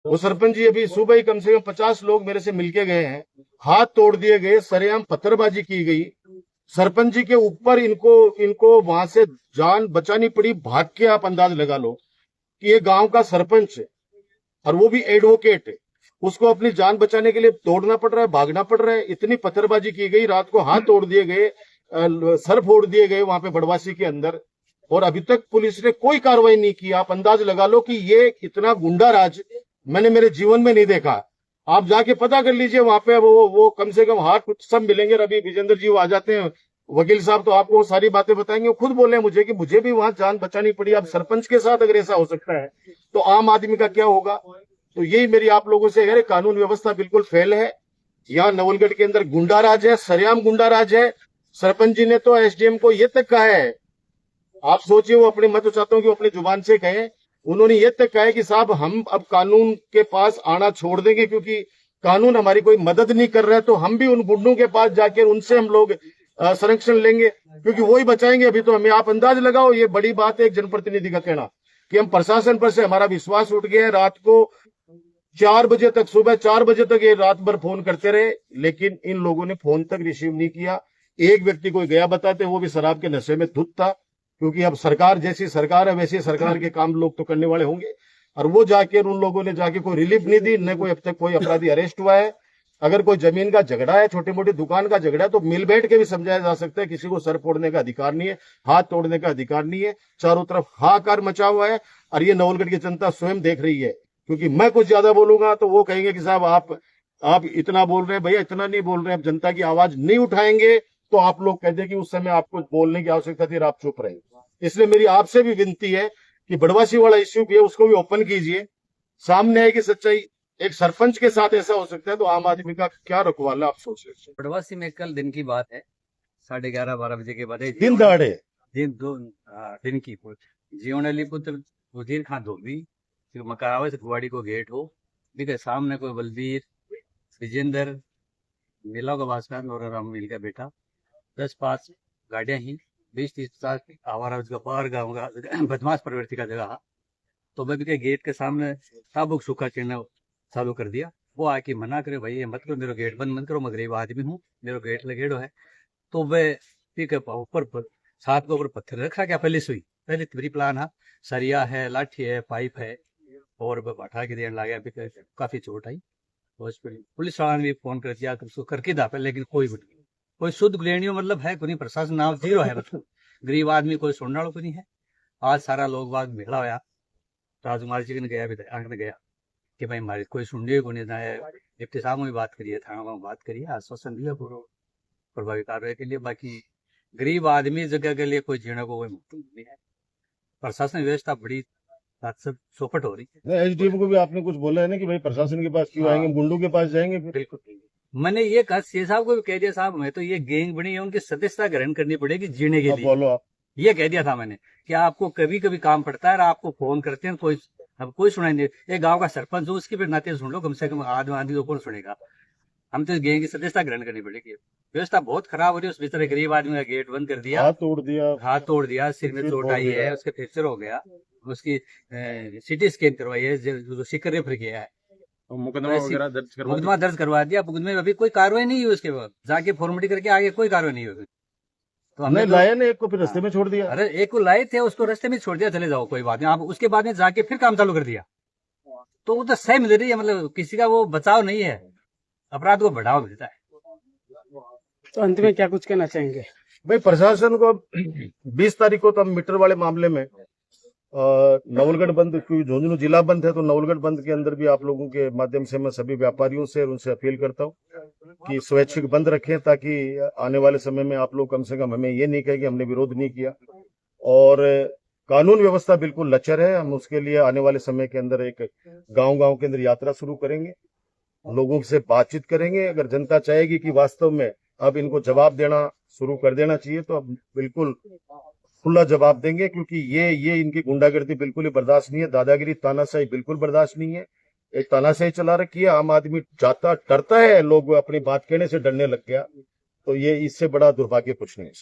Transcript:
वो सरपंच जी अभी सुबह ही कम से कम 50 लोग मेरे से मिलके गए हैं, हाथ तोड़ दिए गए, सरेआम पत्थरबाजी की गई। सरपंच जी के ऊपर इनको इनको वहां से जान बचानी पड़ी, भाग के आप अंदाज लगा लो कि ये गांव का सरपंच है और वो भी एडवोकेट है, उसको अपनी जान बचाने के लिए दौड़ना पड़ रहा है, भागना पड़ रहा है। इतनी पत्थरबाजी की गई, रात को हाथ तोड़ दिए गए, सर फोड़ दिए गए वहां पे बड़वासी के अंदर, और अभी तक पुलिस ने कोई कार्रवाई नहीं की। आप अंदाज लगा लो कि ये इतना गुंडा राज मैंने मेरे जीवन में नहीं देखा। आप जाके पता कर लीजिए, वहां पे वो कम से कम हाथ सब मिलेंगे। अभी विजेंद्र जी वो आ जाते हैं, वकील साहब, तो आपको वो सारी बातें बताएंगे। वो खुद बोले मुझे कि मुझे भी वहां जान बचानी पड़ी। अब सरपंच के साथ अगर ऐसा हो सकता है तो आम आदमी का क्या होगा। तो यही मेरी आप लोगों से है, कानून व्यवस्था बिल्कुल फेल है। यहाँ नवलगढ़ के अंदर गुंडा राज है, सरेआम गुंडा राज है। सरपंच जी ने तो एसडीएम को ये तक कहा है, आप सोचिए, वो अपने, मैं तो चाहता हूं कि वो अपनी जुबान से कहें, उन्होंने ये तक कहा है कि साहब हम अब कानून के पास आना छोड़ देंगे, क्योंकि कानून हमारी कोई मदद नहीं कर रहा है, तो हम भी उन गुंडों के पास जाकर उनसे हम लोग संरक्षण लेंगे, क्योंकि वो ही बचाएंगे। अभी तो हमें, आप अंदाज लगाओ, ये बड़ी बात है एक जनप्रतिनिधि का कहना कि हम प्रशासन पर से हमारा विश्वास उठ गया है। रात को 4 बजे तक, सुबह 4 बजे तक ये रात भर फोन करते रहे, लेकिन इन लोगों ने फोन तक रिसीव नहीं किया। एक व्यक्ति कोई गया बताते, वो भी शराब के नशे में धुत था, क्योंकि अब सरकार जैसी सरकार है वैसे सरकार के काम लोग तो करने वाले होंगे। और वो जाके उन लोगों ने जाके कोई रिलीफ नहीं दी, न कोई अब तक कोई अपराधी अरेस्ट हुआ है। अगर कोई जमीन का झगड़ा है, छोटी मोटी दुकान का झगड़ा है, तो मिल बैठ के भी समझाया जा सकता है। किसी को सर फोड़ने का अधिकार नहीं है, हाथ तोड़ने का अधिकार नहीं है। चारों तरफ हाहाकार मचा हुआ है और ये नवलगढ़ की जनता स्वयं देख रही है। क्योंकि मैं कुछ ज्यादा बोलूंगा तो वो कहेंगे कि साहब आप इतना बोल रहे हैं। भैया इतना नहीं बोल रहे हैं, अब जनता की आवाज नहीं उठाएंगे तो आप लोग कहते हैं कि उस समय आपको बोलने की आवश्यकता थी और आप चुप रहे। इसलिए मेरी आपसे भी विनती है कि बड़वासी वाला इश्यू भी है, उसको भी ओपन कीजिए, सामने है कि सच्चाई। एक सरपंच के साथ ऐसा हो सकता है तो आम आदमी का क्या रखवाला, आप सोच लीजिए। बड़वासी में कल दिन की बात है, 11:30-12 बजे के बाद दिन दहाड़े दिन की जीवनली पुत्र वजीर खान धोबी मकावत गुवाड़ी को गेट हो, ठीक है, सामने कोई बलबीर विजेंद्र मिला का भाषण और राम मिल का बेटा 10-5 गाड़ियां ही 20-30-50 आवारा गपार गाँव का बदमाश प्रवृत्ति का जगह। तो मैं के गेट के सामने साबुक सूखा चिन्ह चालू कर दिया। वो आके मना करे, भाई ये मत करो, मेरा गेट बंद मत करो, मैं गरीब आदमी हूँ, मेरा गेट लगेड़ो है। तो वह ठीक है, ऊपर छत के ऊपर पत्थर रखा क्या, पहले सुई पहले प्री प्लान है, सरिया है, लाठी है, पाइप है, और बैठा के देने लगे। काफी चोट आई। पुलिस वाला ने भी फोन कर दिया उसको करके दा, लेकिन कोई शुद्ध ग्रेणियों मतलब है कोई, प्रशासन नाम जीरो है, मतलब गरीब आदमी कोई सुनने वाला को नहीं है। आज सारा लोग बाग भेड़ा होया, राजकुमार जी ने गया, विधायक ने गया कि भाई हमारी कोई सुनने को नहीं है। डिप्टी साहब में बात करिए, थाना में बात करिए, आश्वासन दिया पूरा प्रभावी कार्रवाई के लिए। बाकी गरीब आदमी जगह के लिए कोई जीने को कोई मुक्ति नहीं है। प्रशासन व्यवस्था बड़ी चौपट हो रही है। एसडीएम को भी आपने कुछ बोला है ना कि भाई प्रशासन के पास क्यों आएंगे, गुंडों के पास जाएंगे फिर? बिल्कुल मैंने ये कहा, सी साहब को भी कह दिया, साहब मैं तो ये गैंग बनी है, उनकी सदस्यता ग्रहण करनी पड़ेगी जीने के लिए। बोलो आप, ये कह दिया था मैंने कि आपको कभी कभी काम पड़ता है, आपको फोन करते हैं, कोई सुनाई नहीं। एक गांव का सरपंच हो, उसकी फिर नाते सुन लो, कम से कम आदमी तो कौन सुनेगा। हम तो गैंग की सदस्यता ग्रहण करनी पड़ेगी। व्यवस्था बहुत खराब हो रही है। उस बेचारे गरीब आदमी का गेट बंद कर दिया, हाथ तोड़ दिया, सिर में चोट आई है, उसके फ्रैक्चर हो गया, उसकी सीटी स्कैन करवाई है, जो सिकर रेफर किया है, मुकदमा दर्ज करवा दिया। मुकदमे में अभी कोई कार्रवाई नहीं हुई, उसके बाद जाके फॉर्मेलिटी करके आगे कोई कार्रवाई नहीं हुई। तो हमने लाया ना, एक को फिर रास्ते में छोड़ दिया। अरे एक को लाए थे, उसको रास्ते में छोड़ दिया, चले जाओ कोई बात नहीं। आप उसके बाद में जाके फिर काम चालू कर दिया, तो वो तो सही मिल रही है, मतलब किसी का वो बचाव नहीं है, अपराध को बढ़ावा मिलता है। तो अंत में क्या कुछ कहना चाहेंगे? भाई प्रशासन को 20 तारीख को तो हम मीटर वाले मामले में नवलगढ़ बंद, क्योंकि झुंझुनू जिला बंद है, तो नवलगढ़ बंद के अंदर भी आप लोगों के माध्यम से मैं सभी व्यापारियों से और उनसे अपील करता हूं कि स्वैच्छिक बंद रखें, ताकि आने वाले समय में आप लोग कम से कम हमें ये नहीं कहें कि हमने विरोध नहीं किया। और कानून व्यवस्था बिल्कुल लचर है। हम उसके लिए आने वाले समय के अंदर एक गांव के अंदर यात्रा शुरू करेंगे, लोगों से बातचीत करेंगे। अगर जनता चाहेगी कि वास्तव में अब इनको जवाब देना शुरू कर देना चाहिए, तो अब बिल्कुल खुला जवाब देंगे, क्योंकि ये इनकी गुंडागर्दी बिल्कुल ही बर्दाश्त नहीं है। दादागिरी, तानाशाही बिल्कुल बर्दाश्त नहीं है। एक तानाशाही चला रखी है, आम आदमी जाता डरता है, लोग अपनी बात कहने से डरने लग गया। तो ये इससे बड़ा दुर्भाग्य कुछ नहीं है।